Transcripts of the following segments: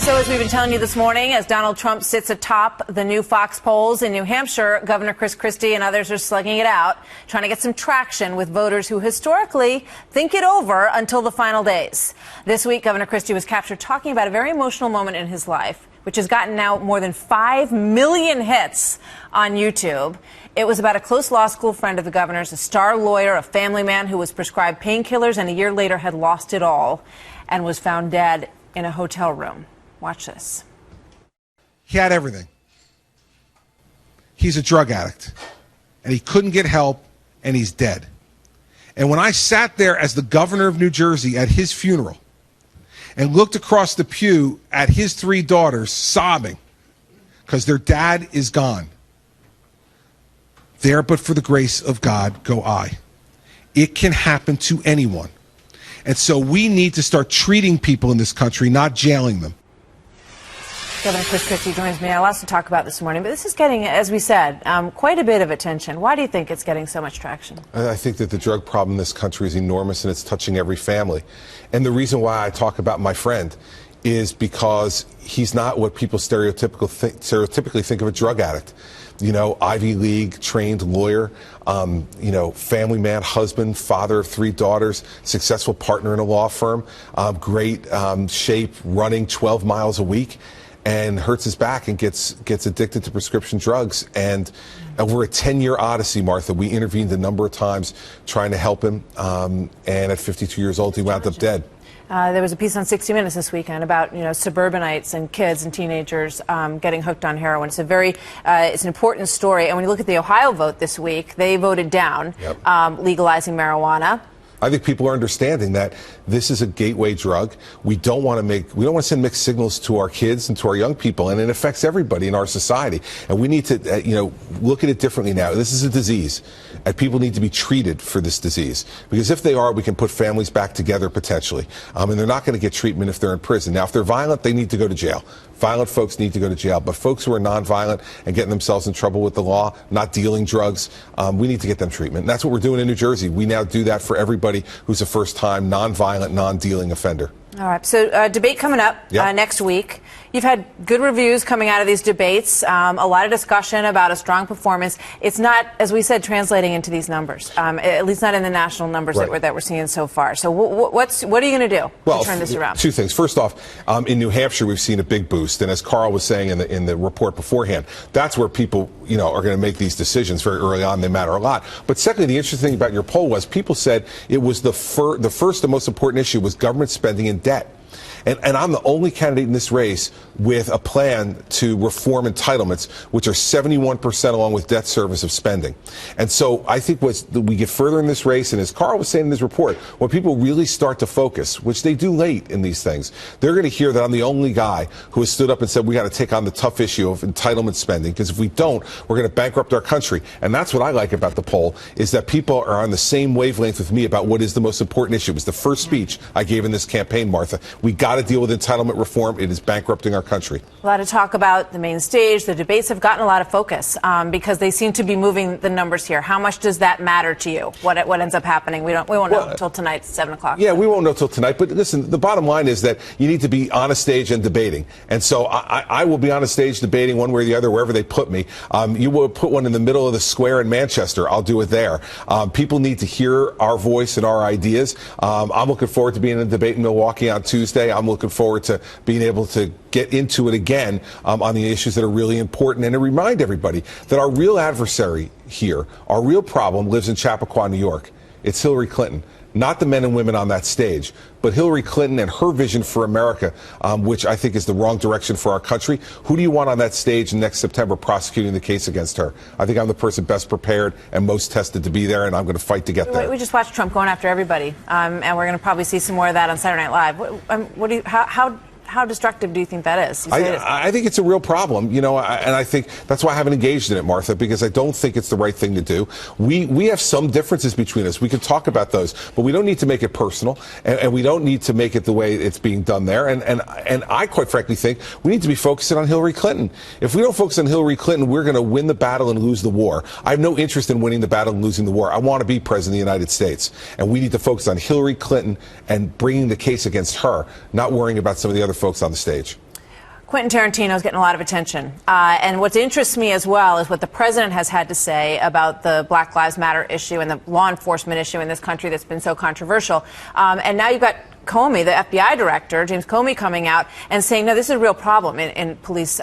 So as we've been telling you this morning, as Donald Trump sits atop the new Fox polls in New Hampshire, Governor Christie and others are slugging it out, trying to get some traction with voters who historically think it over until the final days. This week, Governor Christie was captured talking about a very emotional moment in his life, which has gotten now more than 5 million hits on YouTube. It was about a close law school friend of the governor's, a star lawyer, a family man who was prescribed painkillers and a year later had lost it all and was found dead in a hotel room. Watch this. He had everything. He's a drug addict, and he couldn't get help, and he's dead. And when I sat there as the governor of New Jersey at his funeral and looked across the pew at his 3 daughters sobbing because their dad is gone, there but for the grace of God go I. It can happen to anyone. And so we need to start treating people in this country, not jailing them. Governor Christie joins me. I have lots to talk about this morning, but this is getting, as we said, quite a bit of attention. Why do you think it's getting so much traction? I think that the drug problem in this country is enormous, and it's touching every family. And the reason why I talk about my friend is because he's not what people stereotypically think of a drug addict. You know, Ivy League trained lawyer, family man, husband, father of 3 daughters, successful partner in a law firm, great shape, running 12 miles a week, and hurts his back and gets addicted to prescription drugs. And over a 10-year odyssey, Martha, we intervened a number of times trying to help him. And at 52 years old, he wound up dead. There was a piece on 60 Minutes this weekend about, suburbanites and kids and teenagers getting hooked on heroin. It's it's an important story. And when you look at the Ohio vote this week, they voted down legalizing marijuana. I think people are understanding that this is a gateway drug. We don't want to send mixed signals to our kids and to our young people, and it affects everybody in our society. And we need to, look at it differently now. This is a disease, and people need to be treated for this disease. Because if they are, we can put families back together potentially. And they're not going to get treatment if they're in prison. Now, if they're violent, they need to go to jail. Violent folks need to go to jail, but folks who are nonviolent and getting themselves in trouble with the law, not dealing drugs, we need to get them treatment. And that's what we're doing in New Jersey. We now do that for everybody who's a first-time, nonviolent, non-dealing offender. All right. So debate coming up next week. You've had good reviews coming out of these debates, a lot of discussion about a strong performance. It's not, as we said, translating into these numbers, at least not in the national numbers that we're seeing so far. So what are you going to do to turn this around? 2 things. First off, in New Hampshire, we've seen a big boost. And as Carl was saying in the report beforehand, that's where people, are going to make these decisions very early on. They matter a lot. But secondly, the interesting thing about your poll was people said it was the first and most important issue was government spending and debt. And I'm the only candidate in this race with a plan to reform entitlements, which are 71% along with debt service of spending. And so I think we get further in this race, and as Carl was saying in his report, when people really start to focus, which they do late in these things, they're going to hear that I'm the only guy who has stood up and said we got to take on the tough issue of entitlement spending, because if we don't, we're going to bankrupt our country. And that's what I like about the poll, is that people are on the same wavelength with me about what is the most important issue. It was the first speech I gave in this campaign, Martha. We got to deal with entitlement reform. It is bankrupting our country. A lot of talk about the main stage. The debates have gotten a lot of focus because they seem to be moving the numbers here. How much does that matter to you? What ends up happening? We won't know until tonight, 7 o'clock. Yeah, we won't know until tonight. But listen, the bottom line is that you need to be on a stage and debating. And so I will be on a stage debating one way or the other, wherever they put me. You will put one in the middle of the square in Manchester. I'll do it there. People need to hear our voice and our ideas. I'm looking forward to being in a debate in Milwaukee on Tuesday. I'm looking forward to being able to get into it again on the issues that are really important, and to remind everybody that our real adversary here, our real problem, lives in Chappaqua, New York. It's Hillary Clinton, not the men and women on that stage, but Hillary Clinton and her vision for America, which I think is the wrong direction for our country. Who do you want on that stage next September prosecuting the case against her? I think I'm the person best prepared and most tested to be there, and I'm going to fight to get there. We just watched Trump going after everybody, and we're going to probably see some more of that on Saturday Night Live. How destructive do you think that is? I think it's a real problem, and I think that's why I haven't engaged in it, Martha, because I don't think it's the right thing to do. We have some differences between us. We can talk about those, but we don't need to make it personal, and we don't need to make it the way it's being done there. And I quite frankly think we need to be focusing on Hillary Clinton. If we don't focus on Hillary Clinton, we're going to win the battle and lose the war. I have no interest in winning the battle and losing the war. I want to be president of the United States, and we need to focus on Hillary Clinton and bringing the case against her, not worrying about some of the other folks on the stage. Quentin Tarantino's getting a lot of attention. And what interests me as well is what the president has had to say about the Black Lives Matter issue and the law enforcement issue in this country that's been so controversial. And now you've got Comey, the FBI director, James Comey, coming out and saying, no, this is a real problem in police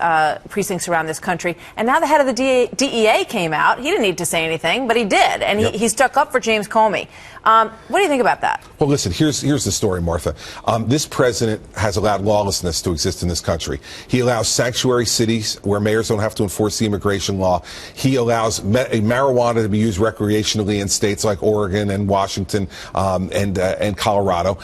precincts around this country. And now the head of the DEA came out. He didn't need to say anything, but he did. And he stuck up for James Comey. What do you think about that? Well, listen, here's the story, Martha. This president has allowed lawlessness to exist in this country. He allows sanctuary cities where mayors don't have to enforce the immigration law. He allows marijuana to be used recreationally in states like Oregon and Washington and Colorado.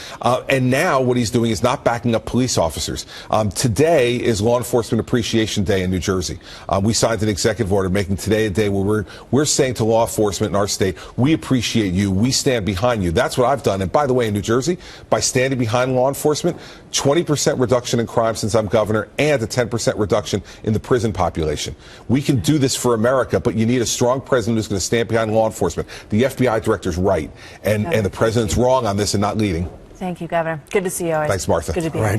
And now what he's doing is not backing up police officers. Today is Law Enforcement Appreciation Day in New Jersey. We signed an executive order making today a day where we're saying to law enforcement in our state, we appreciate you. We stand behind you. That's what I've done. And by the way, in New Jersey, by standing behind law enforcement, 20% reduction in crime since I'm governor and a 10% reduction in the prison population. We can do this for America, but you need a strong president who's going to stand behind law enforcement. The FBI director's right, and the president's wrong on this and not leading. Thank you, Governor. Good to see you always. Thanks, Martha. Good to be here.